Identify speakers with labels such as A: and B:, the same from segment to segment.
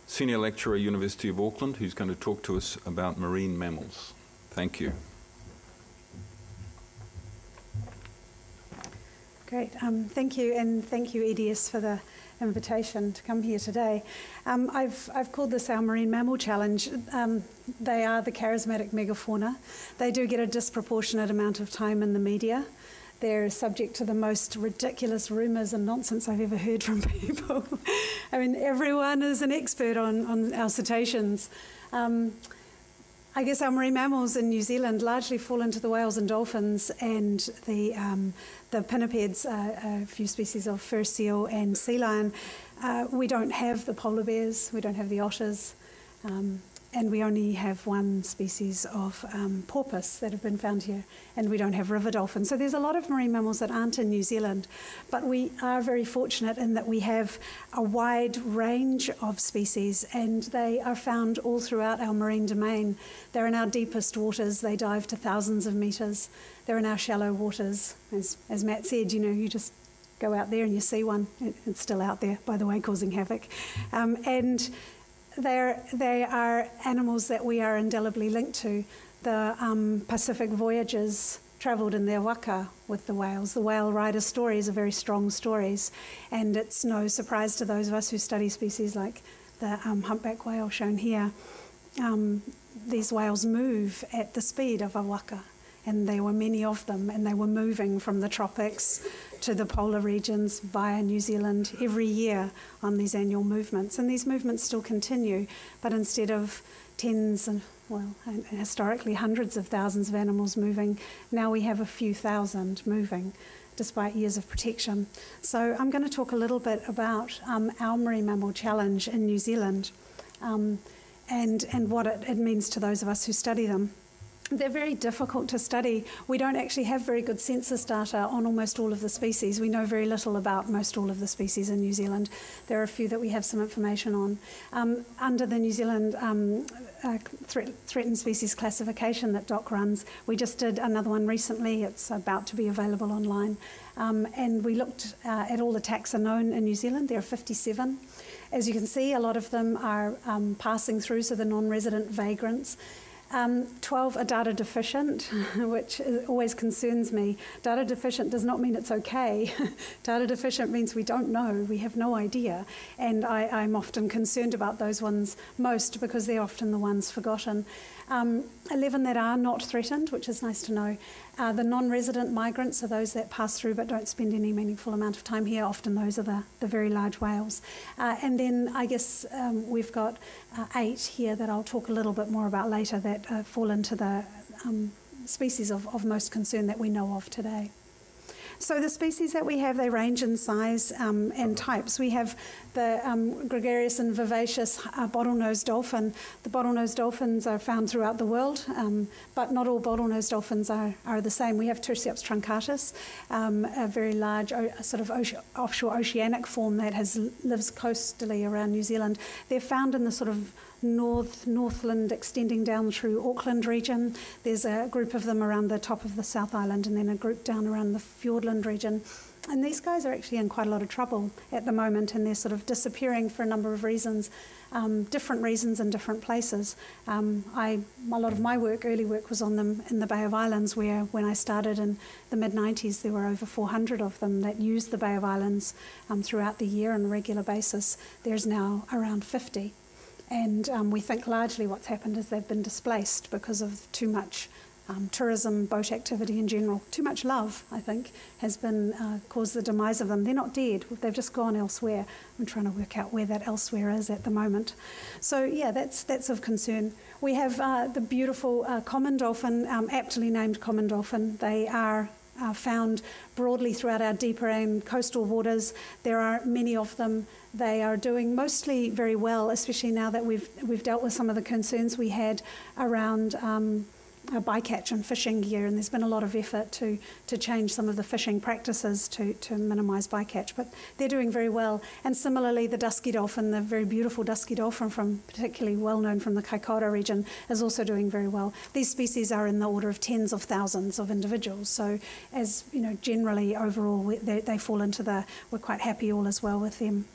A: Senior Lecturer, University of Auckland, who's going to talk to us about marine mammals. Thank you.
B: Great, thank you, and thank you EDS for the invitation to come here today. I've called this our Marine Mammal Challenge. They are the charismatic megafauna. They do get a disproportionate amount of time in the media. They're subject to the most ridiculous rumours and nonsense I've ever heard from people. I mean, everyone is an expert on our cetaceans. I guess our marine mammals in New Zealand largely fall into the whales and dolphins and the pinnipeds, a few species of fur seal and sea lion. We don't have the polar bears, we don't have the otters, and we only have one species of porpoise that have been found here, and we don't have river dolphins. So there's a lot of marine mammals that aren't in New Zealand, but we are very fortunate in that we have a wide range of species, and they are found all throughout our marine domain. They're in our deepest waters, they dive to thousands of metres. They're in our shallow waters. As Matt said, you know, you just go out there and you see one. It's still out there, by the way, causing havoc. And they are animals that we are indelibly linked to. The Pacific voyagers travelled in their waka with the whales. The whale rider stories are very strong stories, and it's no surprise to those of us who study species like the humpback whale shown here. These whales move at the speed of a waka, and there were many of them, and they were moving from the tropics to the polar regions via New Zealand every year on these annual movements. And these movements still continue, but instead of tens and, well, historically hundreds of thousands of animals moving, now we have a few thousand moving, despite years of protection. So I'm going to talk a little bit about our Marine Mammal Challenge in New Zealand and what it means to those of us who study them. They're very difficult to study. We don't actually have very good census data on almost all of the species. We know very little about most all of the species in New Zealand. There are a few that we have some information on. Under the New Zealand threatened species classification that DOC runs, we just did another one recently. It's about to be available online. And we looked at all the taxa known in New Zealand. There are 57. As you can see, a lot of them are passing through, so the non-resident vagrants. 12 are data deficient, which always concerns me. Data deficient does not mean it's okay. Data deficient means we don't know, we have no idea. And I'm often concerned about those ones most because they're often the ones forgotten. 11 that are not threatened, which is nice to know. The non-resident migrants are those that pass through but don't spend any meaningful amount of time here. Often those are the very large whales. And then I guess we've got 8 here that I'll talk a little bit more about later that fall into the species of most concern that we know of today. So the species that we have, they range in size and types. We have the gregarious and vivacious bottlenose dolphin. The bottlenose dolphins are found throughout the world, but not all bottlenose dolphins are the same. We have Tursiops truncatus, a very large sort of offshore oceanic form that lives coastally around New Zealand. They're found in the sort of Northland extending down through Auckland region. There's a group of them around the top of the South Island and then a group down around the Fiordland region. And these guys are actually in quite a lot of trouble at the moment, and they're sort of disappearing for a number of reasons, different reasons in different places. A lot of my work, early work, was on them in the Bay of Islands, where when I started in the mid-90s, there were over 400 of them that used the Bay of Islands throughout the year on a regular basis. There's now around 50. And we think largely what's happened is they've been displaced because of too much tourism, boat activity in general. Too much love, I think, has been caused the demise of them. They're not dead, they've just gone elsewhere. I'm trying to work out where that elsewhere is at the moment. So yeah, that's of concern. We have the beautiful common dolphin, aptly named common dolphin. They are found broadly throughout our deeper and coastal waters. There are many of them. They are doing mostly very well, especially now that we've dealt with some of the concerns we had around bycatch and fishing gear, and there's been a lot of effort to change some of the fishing practices to minimise bycatch, but they're doing very well. And similarly, the dusky dolphin, the very beautiful dusky dolphin, particularly well known from the Kaikoura region, is also doing very well. These species are in the order of tens of thousands of individuals, so as you know, generally overall they fall into we're quite happy all as well with them.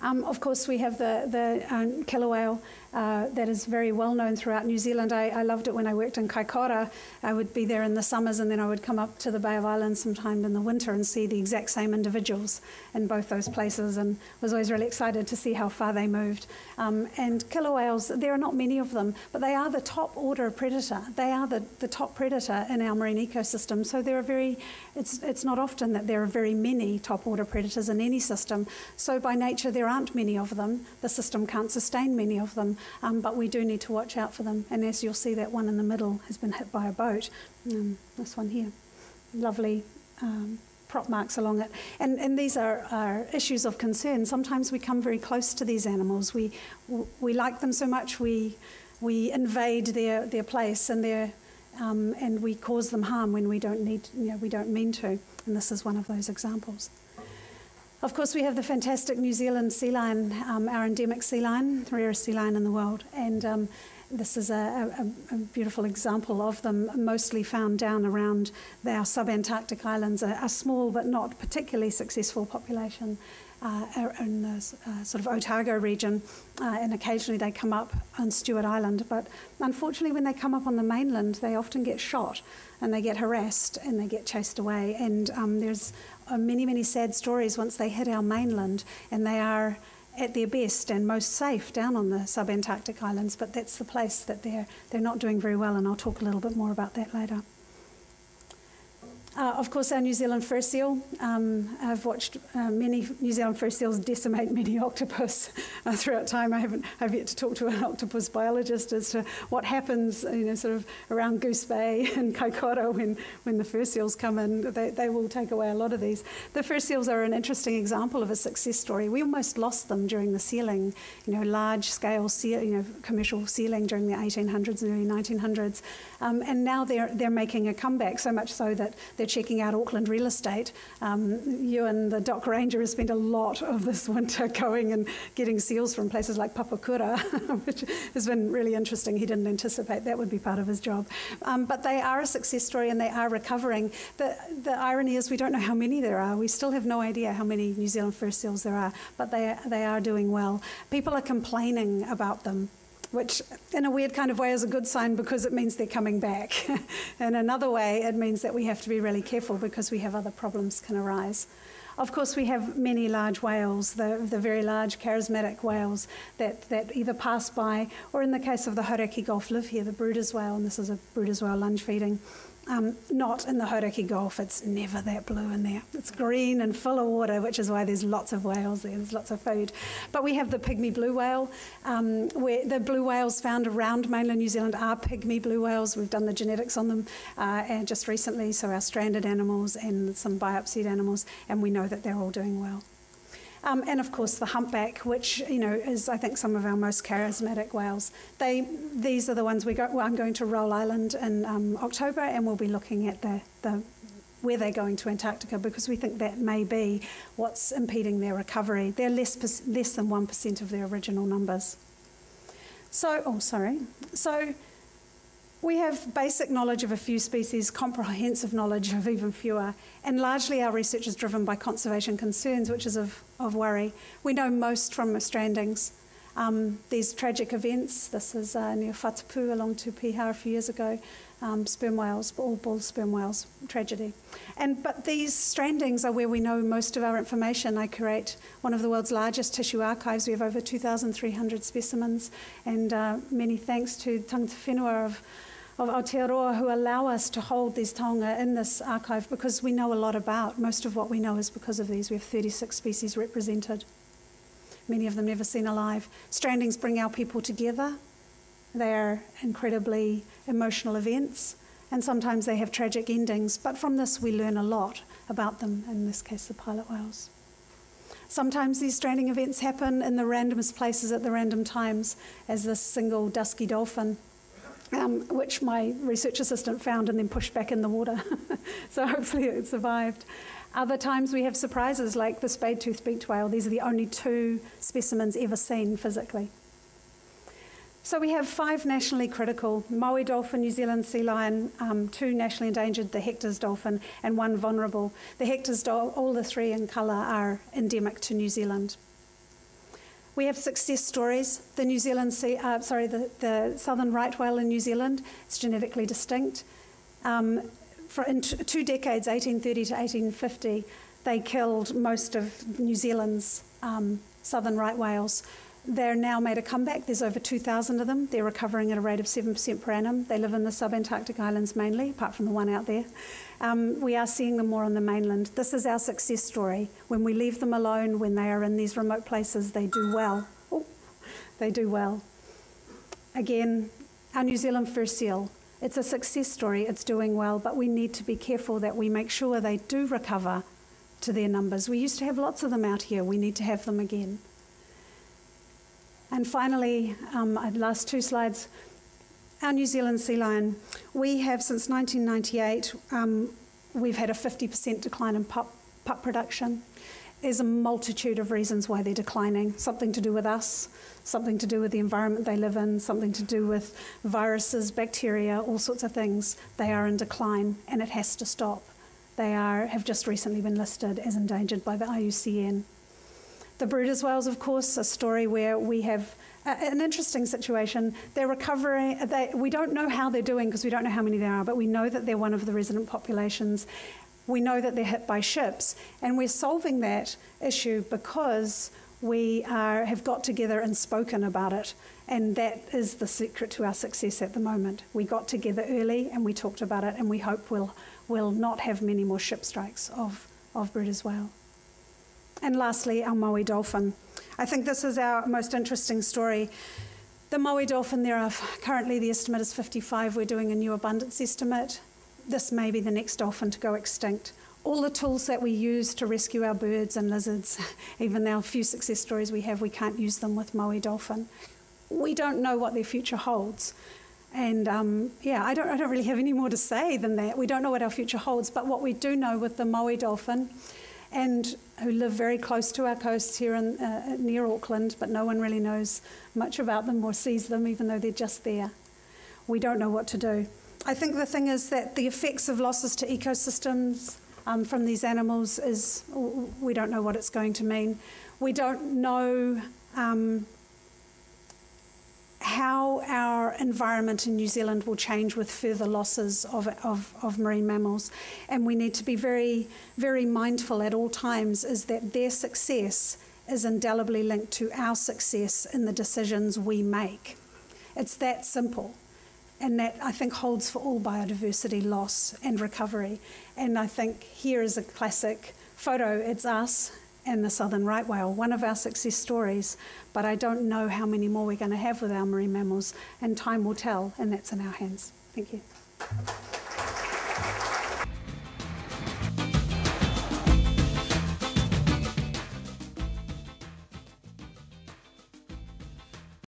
B: Of course, we have the killer whale that is very well known throughout New Zealand. I loved it when I worked in Kaikoura. I would be there in the summers, and then I would come up to the Bay of Islands sometime in the winter and see the exact same individuals in both those places, and was always really excited to see how far they moved. And killer whales, there are not many of them, but they are the top order predator. They are the top predator in our marine ecosystem. So there are it's not often that there are very many top order predators in any system. So by nature, there aren't many of them. The system can't sustain many of them, but we do need to watch out for them. And as you'll see, that one in the middle has been hit by a boat. This one here, lovely prop marks along it. And these are issues of concern. Sometimes we come very close to these animals. We like them so much, we invade their place and we cause them harm when we don't mean to. And this is one of those examples. Of course, we have the fantastic New Zealand sea lion, our endemic sea lion, the rarest sea lion in the world. And this is a beautiful example of them, mostly found down around our sub-Antarctic islands, a small but not particularly successful population in the sort of Otago region, and occasionally they come up on Stewart Island. But unfortunately, when they come up on the mainland, they often get shot and they get harassed and they get chased away. And there's many, many sad stories once they hit our mainland, and they are at their best and most safe down on the sub-Antarctic islands, but that's the place that they're not doing very well, and I'll talk a little bit more about that later. Of course, our New Zealand fur seal. I've watched many New Zealand fur seals decimate many octopus throughout time. I've yet to talk to an octopus biologist as to what happens, sort of around Goose Bay and Kaikoura when the fur seals come in. They will take away a lot of these. The fur seals are an interesting example of a success story. We almost lost them during the sealing, large-scale commercial sealing during the 1800s and early 1900s, and now they're making a comeback. So much so that they're checking out Auckland real estate. You and the dock ranger have spent a lot of this winter going and getting seals from places like Papakura, which has been really interesting. He didn't anticipate that would be part of his job. But they are a success story and they are recovering. The irony is we don't know how many there are. We still have no idea how many New Zealand fur seals there are, but they are doing well. People are complaining about them, which in a weird kind of way is a good sign because it means they're coming back. In another way, it means that we have to be really careful because we have other problems can arise. Of course, we have many large whales, the very large charismatic whales that either pass by, or in the case of the Hauraki Gulf, live here, the Brooder's whale, and this is a Brooder's whale lunge feeding. Not in the Hauraki Gulf, it's never that blue in there. It's green and full of water, which is why there's lots of whales there, there's lots of food. But we have the pygmy blue whale, where the blue whales found around mainland New Zealand are pygmy blue whales. We've done the genetics on them and just recently, so our stranded animals and some biopsied animals, and we know that they're all doing well. And of course the humpback, which is I think some of our most charismatic whales. These are the ones I'm going to Roll Island in October, and we'll be looking at where they're going to Antarctica because we think that may be what's impeding their recovery. They're less than 1% of their original numbers. So we have basic knowledge of a few species, comprehensive knowledge of even fewer, and largely our research is driven by conservation concerns, which is of worry. We know most from strandings. These tragic events, this is near Whatapu along Tupiha a few years ago, sperm whales, all bull sperm whales, tragedy. But these strandings are where we know most of our information. I curate one of the world's largest tissue archives. We have over 2,300 specimens, and many thanks to tangata whenua of Aotearoa who allow us to hold these taonga in this archive because we know a lot about. Most of what we know is because of these. We have 36 species represented, many of them never seen alive. Strandings bring our people together. They are incredibly emotional events, and sometimes they have tragic endings, but from this we learn a lot about them, in this case the pilot whales. Sometimes these stranding events happen in the randomest places at the random times, as this single dusky dolphin, which my research assistant found and then pushed back in the water. So hopefully it survived. Other times we have surprises like the spade-toothed beaked whale. These are the only 2 specimens ever seen physically. So we have 5 nationally critical, Maui dolphin, New Zealand sea lion, 2 nationally endangered, the Hector's dolphin, and 1 vulnerable. The Hector's dolphin, all the 3 in colour, are endemic to New Zealand. We have success stories. The the southern right whale in New Zealand is genetically distinct. In 2 decades, 1830 to 1850, they killed most of New Zealand's southern right whales. They're now made a comeback. There's over 2,000 of them. They're recovering at a rate of 7% per annum. They live in the sub-Antarctic islands mainly, apart from the one out there. We are seeing them more on the mainland. This is our success story. When we leave them alone, when they are in these remote places, they do well. Oh, they do well. Again, our New Zealand fur seal. It's a success story. It's doing well, but we need to be careful that we make sure they do recover to their numbers. We used to have lots of them out here. We need to have them again. And finally, last 2 slides, our New Zealand sea lion. We have, since 1998, we've had a 50% decline in pup production. There's a multitude of reasons why they're declining. Something to do with us, something to do with the environment they live in, something to do with viruses, bacteria, all sorts of things. They are in decline, and it has to stop. They have just recently been listed as endangered by the IUCN. The Breeders' whales, of course, a story where we have an interesting situation. They're recovering. We don't know how they're doing because we don't know how many there are, but we know that they're one of the resident populations. We know that they're hit by ships, and we're solving that issue because we have got together and spoken about it, and that is the secret to our success at the moment. We got together early and we talked about it, and we hope we'll not have many more ship strikes of Breeders' whale. And lastly, our Maui dolphin. I think this is our most interesting story. The Maui dolphin, currently the estimate is 55. We're doing a new abundance estimate. This may be the next dolphin to go extinct. All the tools that we use to rescue our birds and lizards, even our few success stories we have, we can't use them with Maui dolphin. We don't know what their future holds. And I don't really have any more to say than that. We don't know what our future holds, but what we do know with the Maui dolphin, and who live very close to our coasts here near Auckland, but no one really knows much about them or sees them, even though they're just there. We don't know what to do. I think the thing is that the effects of losses to ecosystems from these animals we don't know what it's going to mean. We don't know how our environment in New Zealand will change with further losses of marine mammals. And we need to be very, very mindful at all times is that their success is indelibly linked to our success in the decisions we make. It's that simple. And that, I think, holds for all biodiversity loss and recovery. And I think here is a classic photo. It's us and the southern right whale, one of our success stories, but I don't know how many more we're going to have with our marine mammals, and time will tell, and that's in our hands. Thank you.